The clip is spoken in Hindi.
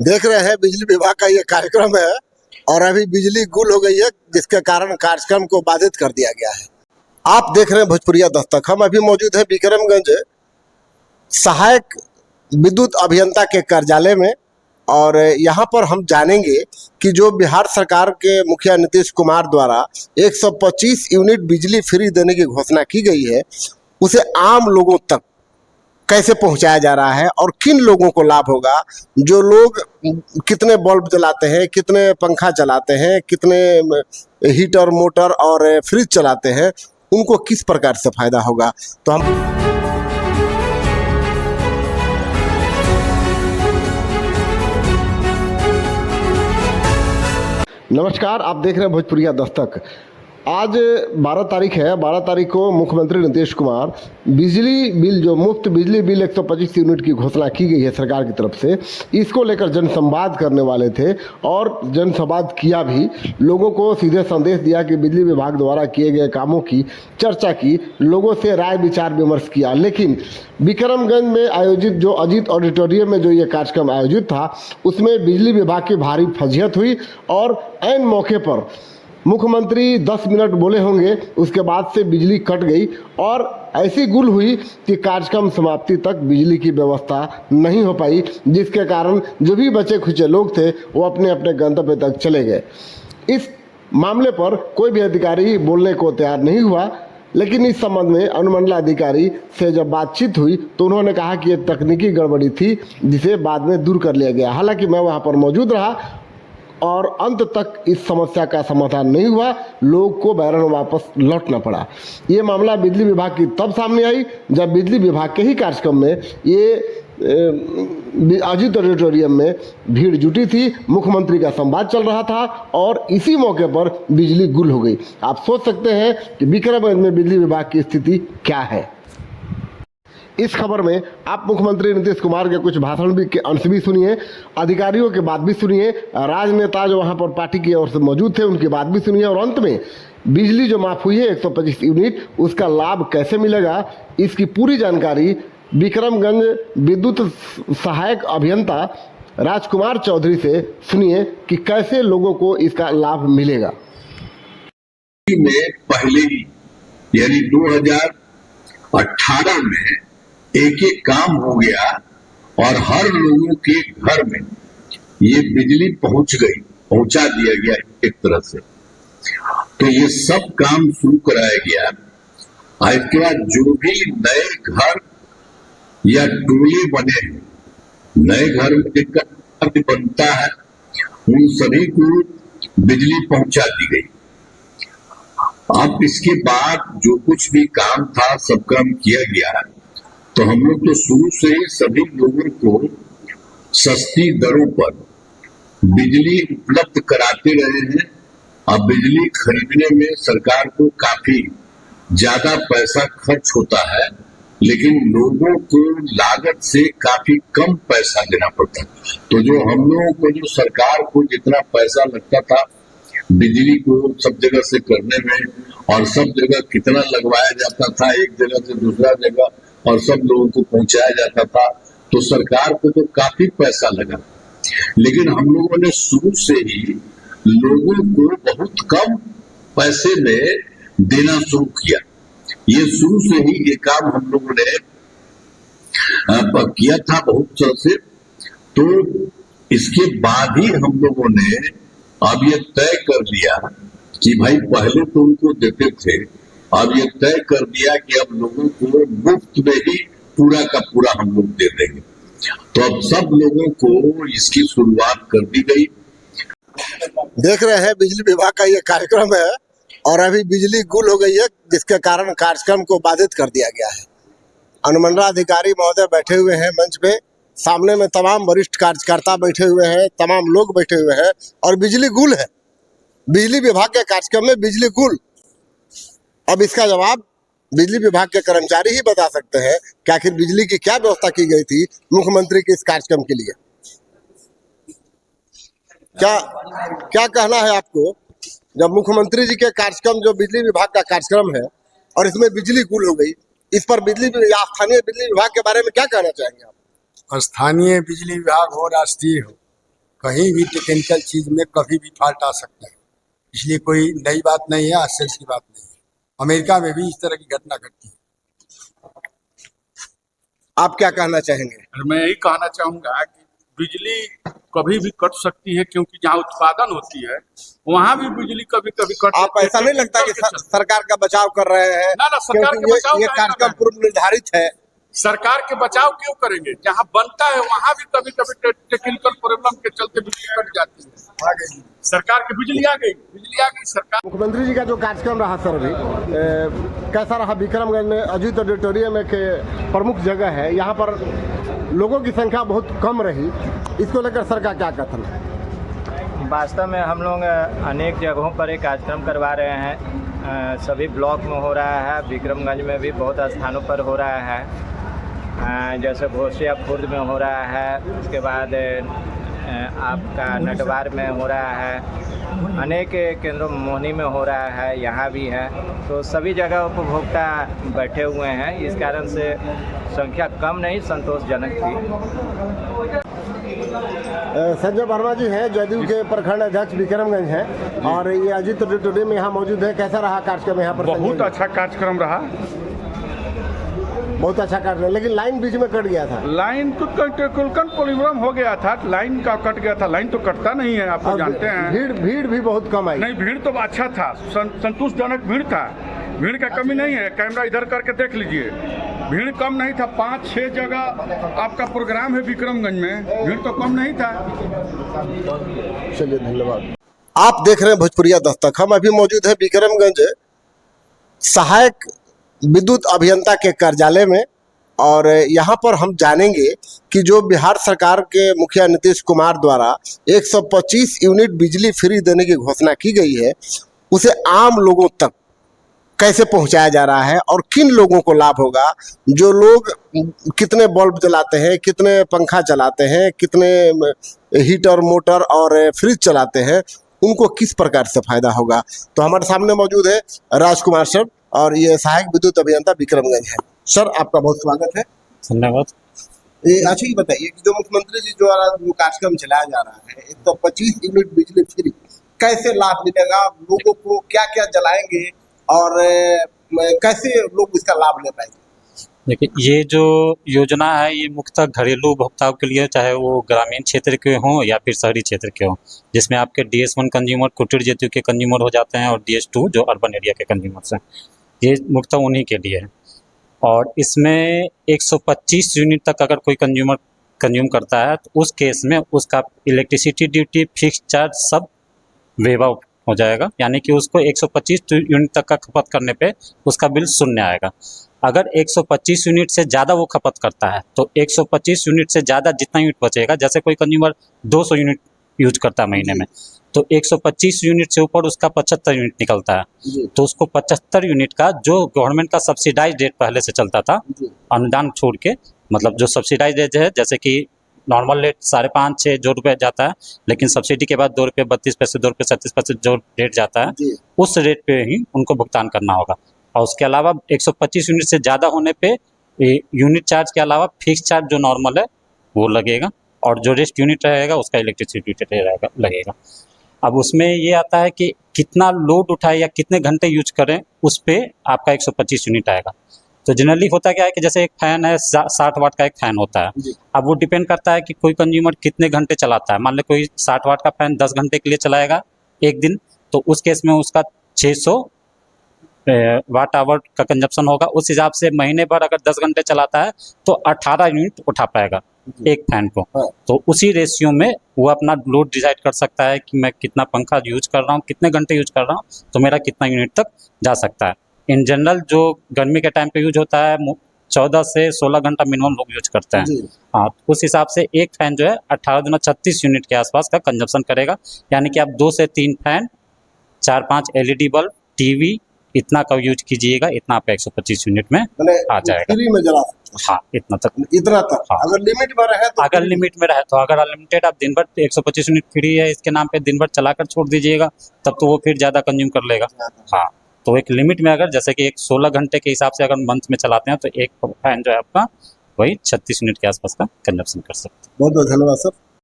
देख रहे हैं बिजली विभाग का ये कार्यक्रम है और अभी बिजली गुल हो गई है, जिसके कारण कार्यक्रम को बाधित कर दिया गया है। आप देख रहे हैं भोजपुरिया दस्तक। हम अभी मौजूद है विक्रमगंज सहायक विद्युत अभियंता के कार्यालय में और यहाँ पर हम जानेंगे कि जो बिहार सरकार के मुखिया नीतीश कुमार द्वारा 125 यूनिट बिजली फ्री देने की घोषणा की गई है, उसे आम लोगों तक कैसे पहुंचाया जा रहा है और किन लोगों को लाभ होगा। जो लोग कितने बल्ब जलाते हैं, कितने पंखा चलाते हैं, कितने हीटर मोटर और फ्रिज चलाते हैं, उनको किस प्रकार से फायदा होगा। तो हम नमस्कार, आप देख रहे हैं भोजपुरिया दस्तक। आज 12 तारीख है। 12 तारीख को मुख्यमंत्री नीतीश कुमार बिजली बिल, जो मुफ्त बिजली बिल 125 यूनिट की घोषणा की गई है सरकार की तरफ से, इसको लेकर जनसंवाद करने वाले थे और जनसंवाद किया भी। लोगों को सीधे संदेश दिया कि बिजली विभाग द्वारा किए गए कामों की चर्चा की, लोगों से राय विचार विमर्श किया। लेकिन विक्रमगंज में आयोजित जो अजीत ऑडिटोरियम में जो ये कार्यक्रम आयोजित था, उसमें बिजली विभाग की भारी फजीहत हुई और ऐन मौके पर मुख्यमंत्री 10 मिनट बोले होंगे, उसके बाद से बिजली कट गई और ऐसी गुल हुई कि कार्यक्रम समाप्ति तक बिजली की व्यवस्था नहीं हो पाई, जिसके कारण जो भी बचे खुचे लोग थे वो अपने अपने गंतव्य तक चले गए। इस मामले पर कोई भी अधिकारी बोलने को तैयार नहीं हुआ। लेकिन इस संबंध में अनुमंडलाधिकारी से जब बातचीत हुई तो उन्होंने कहा कि ये तकनीकी गड़बड़ी थी, जिसे बाद में दूर कर लिया गया। हालांकि मैं वहाँ पर मौजूद रहा और अंत तक इस समस्या का समाधान नहीं हुआ, लोग को बैरन वापस लौटना पड़ा। ये मामला बिजली विभाग की तब सामने आई जब बिजली विभाग के ही कार्यक्रम में ये अजीत ऑडिटोरियम में भीड़ जुटी थी, मुख्यमंत्री का संवाद चल रहा था और इसी मौके पर बिजली गुल हो गई। आप सोच सकते हैं कि विक्रमगंज में बिजली विभाग की स्थिति क्या है। इस खबर में आप मुख्यमंत्री नीतीश कुमार के कुछ भाषण भी के अंश भी सुनिए, अधिकारियों के बात भी सुनिए, राजनेता जो वहां पर पार्टी की ओर से मौजूद थे उनकी बात भी सुनिए और अंत में बिजली जो माफ हुई है 125 यूनिट, उसका लाभ कैसे मिलेगा, इसकी पूरी जानकारी विक्रमगंज विद्युत सहायक अभियंता राजकुमार चौधरी से सुनिए कि कैसे लोगों को इसका लाभ मिलेगा। में पहले ही यानी 2018 में एक एक काम हो गया और हर लोगों के घर में ये बिजली पहुंचा दिया गया एक तरह से। तो ये सब काम शुरू कराया गया। इसके बाद जो भी नए घर या टोले बने हैं, नए घर में जिनका बनता है, उन सभी को बिजली पहुंचा दी गई। अब इसके बाद जो कुछ भी काम था सब काम किया गया। तो हम लोग तो शुरू से ही सभी लोगों को सस्ती दरों पर बिजली उपलब्ध कराते रहे हैं। अब बिजली खरीदने में सरकार को काफी ज्यादा पैसा खर्च होता है, लेकिन लोगों को लागत से काफी कम पैसा देना पड़ता है। तो जो हम लोगों को जो सरकार को जितना पैसा लगता था बिजली को सब जगह से करने में, और सब जगह कितना लगवाया जाता था, एक जगह से दूसरा जगह, और सब लोगों को पहुंचाया जाता था, तो सरकार को तो काफी पैसा लगा। लेकिन हम लोगों ने शुरू से ही लोगों को बहुत कम पैसे में देना शुरू किया। ये शुरू से ही ये काम हम लोगों ने किया था बहुत तरह से। तो इसके बाद ही हम लोगों ने अब ये तय कर लिया कि भाई पहले तो उनको देते थे, अब ये तय कर दिया कि अब लोगों को मुफ्त में ही पूरा का पूरा हम लोग दे देंगे। तो अब सब लोगों को इसकी शुरुआत कर दी गई। देख रहे हैं बिजली विभाग का ये कार्यक्रम है और अभी बिजली गुल हो गई है, जिसके कारण कार्यक्रम को बाधित कर दिया गया है। अनुमंडलाधिकारी महोदय बैठे हुए हैं मंच पे, सामने में तमाम वरिष्ठ कार्यकर्ता बैठे हुए हैं, तमाम लोग बैठे हुए हैं और बिजली गुल है। बिजली विभाग के कार्यक्रम में बिजली गुल। अब इसका जवाब बिजली विभाग के कर्मचारी ही बता सकते हैं कि आखिर बिजली की क्या व्यवस्था की गई थी मुख्यमंत्री के इस कार्यक्रम के लिए। क्या कहना है आपको, जब मुख्यमंत्री जी के कार्यक्रम जो बिजली विभाग का कार्यक्रम है और इसमें बिजली गुल हो गई, इस पर स्थानीय बिजली विभाग के बारे में क्या कहना चाहेंगे आप? स्थानीय बिजली विभाग हो, राष्ट्रीय हो, कहीं भी टेक्निकल चीज में कभी भी फॉल्ट आ सकता है, इसलिए कोई नई बात नहीं है, आश्चर्य की बात नहीं है। अमेरिका में भी इस तरह की घटना घटती है। आप क्या कहना चाहेंगे? और मैं यही कहना चाहूंगा कि बिजली कभी भी कट सकती है, क्योंकि जहाँ उत्पादन होती है वहां भी बिजली कभी कभी कट आप सकती है। ऐसा नहीं लगता कि सरकार का बचाव कर रहे हैं? ना, सरकार क्योंकि के बचाव ये का कार्यक्रम है। पूर्व निर्धारित है। सरकार के बचाव क्यों करेंगे? जहाँ बनता है वहां भी कभी कभी टेक्निकल प्रॉब्लम के चलते बिजली कट जाती है। आ गई सरकार की बिजली आ गई सरकार। मुख्यमंत्री जी का जो कार्यक्रम रहा सर अभी कैसा रहा? विक्रमगंज में अजीत ऑडिटोरियम एक प्रमुख जगह है, यहाँ पर लोगों की संख्या बहुत कम रही, इसको लेकर सर का क्या कथन है? वास्तव में हम लोग अनेक जगहों पर एक कार्यक्रम करवा रहे हैं, सभी ब्लॉक में हो रहा है, विक्रमगंज में भी बहुत स्थानों पर हो रहा है, जैसे घोसिया खुर्द में हो रहा है, उसके बाद आपका नटवार में हो रहा है, अनेक केंद्रों मोहनी में हो रहा है, यहाँ भी है। तो सभी जगह उपभोक्ता बैठे हुए हैं, इस कारण से संख्या कम नहीं संतोषजनक थी। संजय वर्मा जी हैं, जदयू के प्रखंड अध्यक्ष विक्रमगंज हैं, और ये अजीत ऑडिटोरियम में यहाँ मौजूद है। कैसा रहा कार्यक्रम यहाँ पर? बहुत अच्छा कार्यक्रम रहा, बहुत अच्छा कार्यक्रम, लेकिन लाइन बीच में कट गया था। लाइन तो प्रॉब्लम हो गया था, लाइन का कट गया था। लाइन तो कटता नहीं है, आप जानते हैं। भीड़ भी बहुत कम आई। नहीं, भीड़ तो अच्छा था, संतोषजनक भीड़ था, भीड़ का कमी नहीं है। कैमरा इधर करके देख लीजिए, भीड़ कम नहीं था। 5-6 जगह आपका प्रोग्राम है विक्रमगंज में, भीड़ तो कम नहीं था। चलिए, धन्यवाद। आप देख रहे हैं भोजपुरिया दस्तक। हम अभी मौजूद है विक्रमगंज सहायक विद्युत अभियंता के कार्यालय में, और यहाँ पर हम जानेंगे कि जो बिहार सरकार के मुखिया नीतीश कुमार द्वारा 125 यूनिट बिजली फ्री देने की घोषणा की गई है, उसे आम लोगों तक कैसे पहुंचाया जा रहा है और किन लोगों को लाभ होगा। जो लोग कितने बल्ब जलाते हैं, कितने पंखा चलाते हैं, कितने हीटर मोटर और फ्रिज चलाते हैं, उनको किस प्रकार से फायदा होगा। तो हमारे सामने मौजूद है राजकुमार सर, और ये सहायक विद्युत अभियंता विक्रमगंज है। सर, आपका बहुत स्वागत है। धन्यवाद। अच्छा, ये बताइए कि जो मुख्यमंत्री जी द्वारा जो कार्यक्रम चलाया जा रहा है, 125 यूनिट बिजली फ्री, कैसे लाभ मिलेगा लोगों को? क्या क्या जलाएंगे और कैसे लोग इसका लाभ ले पाएंगे? देखिए, ये जो योजना है ये मुख्यतः घरेलू उपभोक्ताओं के लिए, चाहे वो ग्रामीण क्षेत्र के हों या फिर शहरी क्षेत्र के हों, जिसमें आपके DS1 कंज्यूमर कुटीर जैतु के कंज्यूमर हो जाते हैं, और DS2 जो अर्बन एरिया के कंज्यूमर्स हैं, ये मुख्यतः उन्हीं के लिए है। और इसमें 125 यूनिट तक अगर कोई कंज्यूमर कंज्यूम करता है तो उस केस में उसका इलेक्ट्रिसिटी ड्यूटी, फिक्स चार्ज सब वेव आउट हो जाएगा, यानी कि उसको 125 यूनिट तक का खपत करने पे उसका बिल शून्य आएगा। अगर 125 यूनिट से ज़्यादा वो खपत करता है तो 125 यूनिट से ज़्यादा जितना यूनिट बचेगा, जैसे कोई कंज्यूमर 200 यूनिट यूज करता है महीने में, तो 125 यूनिट से ऊपर उसका 75 यूनिट निकलता है, तो उसको 75 यूनिट का जो गवर्नमेंट का सब्सिडाइज रेट पहले से चलता था, अनुदान छोड़ के, मतलब जो सब्सिडाइज रेट है, जैसे कि नॉर्मल रेट 5.5-6 रुपये जाता है, लेकिन सब्सिडी के बाद 2 रुपये 32 पैसे 2 रुपये 37 पैसे जो रेट जाता है, उस रेट पे ही उनको भुगतान करना होगा। और उसके अलावा 125 यूनिट से ज़्यादा होने पे यूनिट चार्ज के अलावा फिक्स चार्ज जो नॉर्मल है वो लगेगा, और जो रेस्ट यूनिट रहेगा उसका इलेक्ट्रिसिटी लगेगा। अब उसमें ये आता है कि कितना लोड उठाए या कितने घंटे यूज करें, उस पर आपका 125 यूनिट आएगा। तो जनरली होता क्या है कि जैसे एक फैन है, 60 वाट का एक फैन होता है। अब वो डिपेंड करता है कि कोई कंज्यूमर कितने घंटे चलाता है। मान लो कोई 60 वाट का फैन 10 घंटे के लिए चलाएगा एक दिन, तो उस केस में उसका 600 वाट आवर का कंजप्शन होगा। उस हिसाब से महीने भर अगर 10 घंटे चलाता है तो 18 यूनिट उठा पाएगा एक फैन को। तो उसी रेशियो में वो अपना लोड डिसाइड कर सकता है कि मैं कितना पंखा यूज कर रहा हूँ, कितने घंटे यूज कर रहा हूँ, तो मेरा कितना यूनिट तक जा सकता है। इन जनरल जो गर्मी के टाइम पे यूज होता है 14 से 16 घंटा मिनिमम लोग यूज करते हैं। हाँ, उस हिसाब से एक फैन जो है 18 दूना 36 यूनिट के आसपास का कंजप्शन करेगा, यानी कि आप 2 से 3 फैन, 4-5 LED बल्ब, टीवी, इतना का यूज कीजिएगा, इतना आपका 125 यूनिट में आ जाएगा। फ्री में जला सकते हैं। हाँ, इतना तक। हाँ। अगर लिमिट में रहे तो अगर लिमिट में रहे तो, अगर अनलिमिटेड आप दिन भर 125 यूनिट फ्री है इसके नाम पे दिन भर चलाकर छोड़ दीजिएगा, तब तो वो फिर ज़्यादा कंज्यूम कर लेगा। हाँ, तो एक लिमिट में, अगर जैसे कि एक 16 घंटे के हिसाब से अगर मंथ में चलाते हैं तो एक फैन जो है आपका वही 36 यूनिट के आसपास का कंजप्शन कर सकते हैं। बहुत बहुत धन्यवाद सर।